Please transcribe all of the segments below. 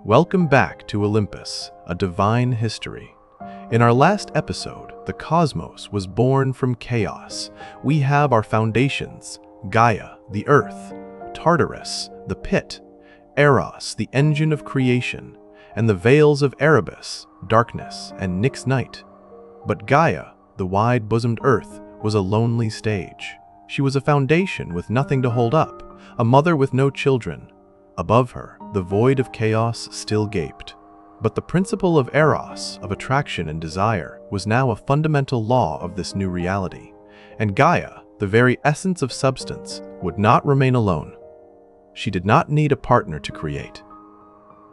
Welcome back to Olympus, a divine history. In our last episode, the cosmos was born from chaos. We have our foundations: Gaia, the earth; Tartarus, the pit; Eros, the engine of creation; and the veils of Erebus, darkness and Nyx night. But Gaia, the wide-bosomed earth, was a lonely stage. She was a foundation with nothing to hold up, a mother with no children. Above her, the void of chaos still gaped. But the principle of Eros, of attraction and desire, was now a fundamental law of this new reality. And Gaia, the very essence of substance, would not remain alone. She did not need a partner to create.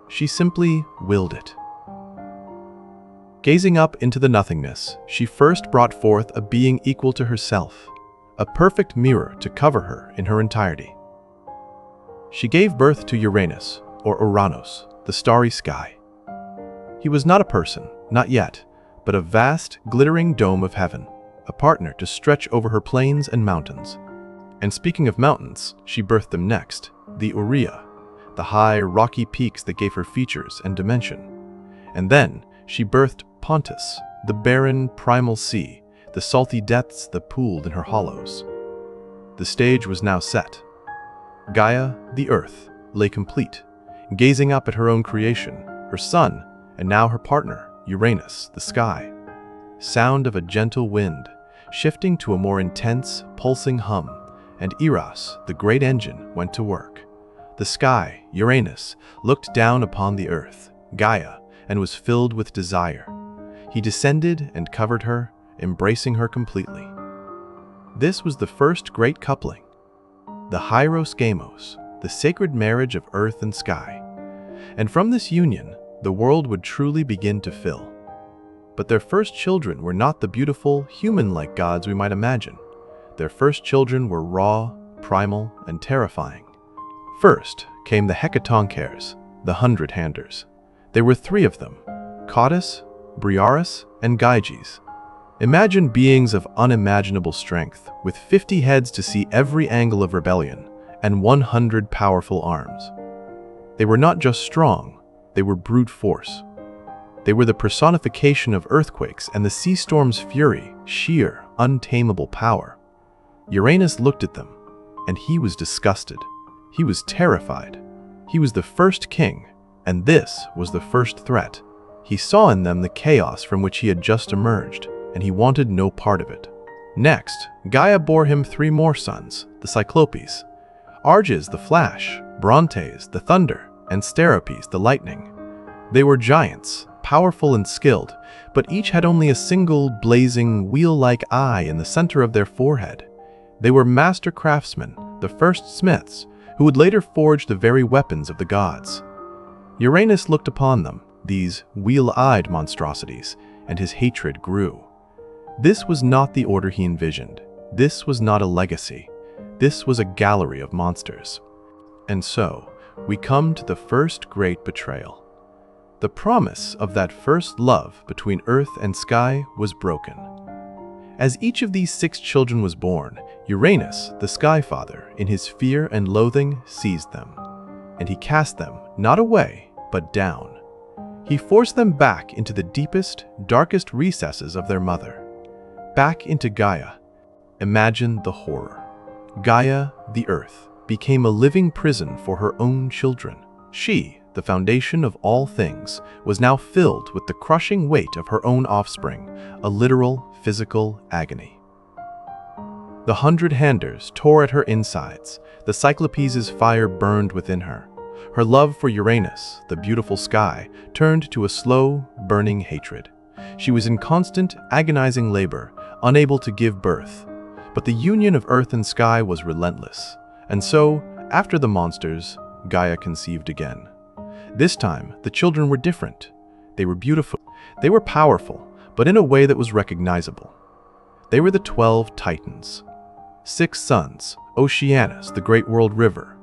She simply willed it. Gazing up into the nothingness, she first brought forth a being equal to herself, a perfect mirror to cover her in her entirety. She gave birth to Uranus, or Uranus, the starry sky. He was not a person, not yet, but a vast, glittering dome of heaven, a partner to stretch over her plains and mountains. And speaking of mountains, she birthed them next, the Urea, the high, rocky peaks that gave her features and dimension. And then she birthed Pontus, the barren, primal sea, the salty depths that pooled in her hollows. The stage was now set. Gaia, the earth, lay complete, gazing up at her own creation, her son, and now her partner, Uranus, the sky. Sound of a gentle wind, shifting to a more intense, pulsing hum, and Eros, the great engine, went to work. The sky, Uranus, looked down upon the earth, Gaia, and was filled with desire. He descended and covered her, embracing her completely. This was the first great coupling, the Hieros Gamos, the sacred marriage of earth and sky. And from this union, the world would truly begin to fill. But their first children were not the beautiful, human-like gods we might imagine. Their first children were raw, primal, and terrifying. First came the Hekatonkheires, the hundred-handers. There were three of them: Cronus, Briareus, and Gyges. Imagine beings of unimaginable strength, with 50 heads to see every angle of rebellion, and 100 powerful arms. They were not just strong, they were brute force. They were the personification of earthquakes and the sea storm's fury, sheer, untamable power. Uranus looked at them, and he was disgusted. He was terrified. He was the first king, and this was the first threat. He saw in them the chaos from which he had just emerged, and he wanted no part of it. Next, Gaia bore him 3 more sons, the Cyclopes: Arges the flash, Brontes the thunder, and Steropes the lightning. They were giants, powerful and skilled, but each had only a single blazing, wheel-like eye in the center of their forehead. They were master craftsmen, the first smiths, who would later forge the very weapons of the gods. Uranus looked upon them, these wheel-eyed monstrosities, and his hatred grew. This was not the order he envisioned. This was not a legacy. This was a gallery of monsters. And so, we come to the first Great Betrayal. The promise of that first love between earth and sky was broken. As each of these 6 children was born, Uranus, the Sky Father, in his fear and loathing, seized them. And he cast them, not away, but down. He forced them back into the deepest, darkest recesses of their mother. Back into Gaia. Imagine the horror. Gaia, the earth, became a living prison for her own children. She, the foundation of all things, was now filled with the crushing weight of her own offspring, a literal, physical agony. The hundred-handers tore at her insides. The Cyclopes' fire burned within her. Her love for Uranus, the beautiful sky, turned to a slow, burning hatred. She was in constant, agonizing labor, unable to give birth. But the union of earth and sky was relentless. And so, after the monsters, Gaia conceived again. This time, the children were different. They were beautiful. They were powerful, but in a way that was recognizable. They were the 12 Titans. 6 sons: Oceanus, the great world river;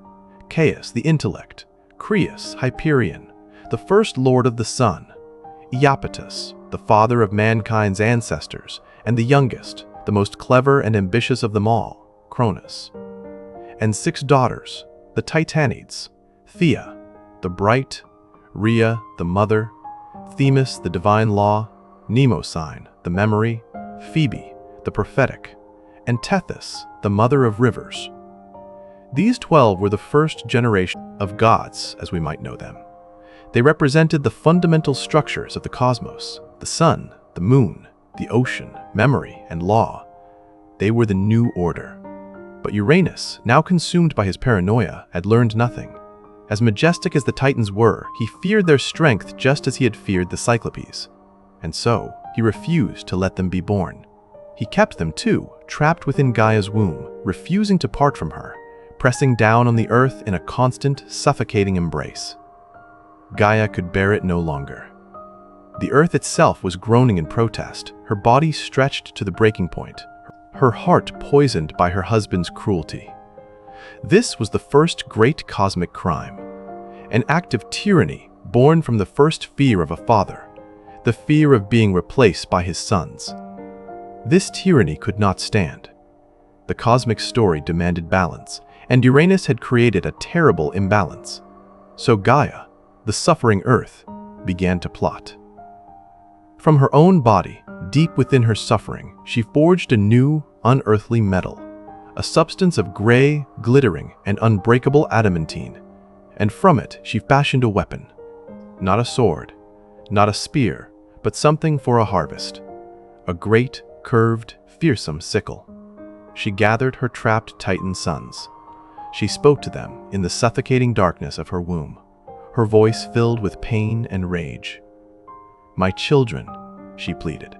Caius, the intellect; Creus, Hyperion, the first lord of the sun; Iapetus, the father of mankind's ancestors, and the youngest, the most clever and ambitious of them all, Cronus. And 6 daughters, the Titanides: Thea, the bright, Rhea, the mother, Themis, the divine law, Mnemosyne, the memory, Phoebe, the prophetic, and Tethys, the mother of rivers. These 12 were the first generation of gods, as we might know them. They represented the fundamental structures of the cosmos: the sun, the moon, the ocean, memory, and law. They were the new order. But Uranus, now consumed by his paranoia, had learned nothing. As majestic as the Titans were, he feared their strength just as he had feared the Cyclopes. And so, he refused to let them be born. He kept them too, trapped within Gaia's womb, refusing to part from her, pressing down on the earth in a constant, suffocating embrace. Gaia could bear it no longer. The earth itself was groaning in protest, her body stretched to the breaking point, her heart poisoned by her husband's cruelty. This was the first great cosmic crime, an act of tyranny born from the first fear of a father, the fear of being replaced by his sons. This tyranny could not stand. The cosmic story demanded balance, and Uranus had created a terrible imbalance. So Gaia, the suffering earth, began to plot. From her own body, deep within her suffering, she forged a new, unearthly metal, a substance of gray, glittering, and unbreakable adamantine, and from it she fashioned a weapon. Not a sword, not a spear, but something for a harvest. A great, curved, fearsome sickle. She gathered her trapped Titan sons. She spoke to them in the suffocating darkness of her womb, her voice filled with pain and rage. "My children," she pleaded,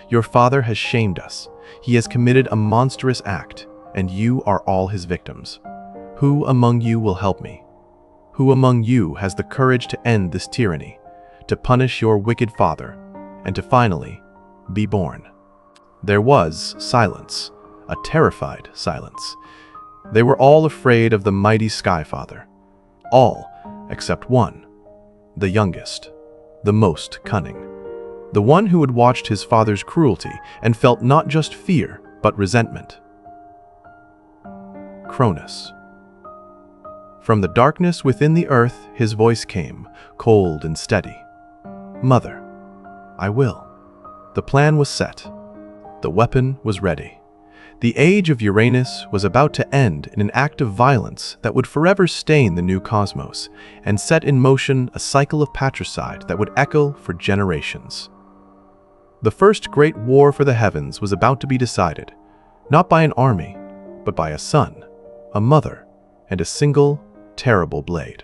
"your father has shamed us. He has committed a monstrous act, and you are all his victims. Who among you will help me? Who among you has the courage to end this tyranny, to punish your wicked father, and to finally be born?" There was silence, a terrified silence. They were all afraid of the mighty Sky Father. All except one, the youngest, the most cunning, the one who had watched his father's cruelty and felt not just fear, but resentment. Cronus. From the darkness within the earth, his voice came, cold and steady. "Mother, I will." The plan was set. The weapon was ready. The age of Uranus was about to end in an act of violence that would forever stain the new cosmos and set in motion a cycle of patricide that would echo for generations. The first great war for the heavens was about to be decided, not by an army, but by a son, a mother, and a single, terrible blade.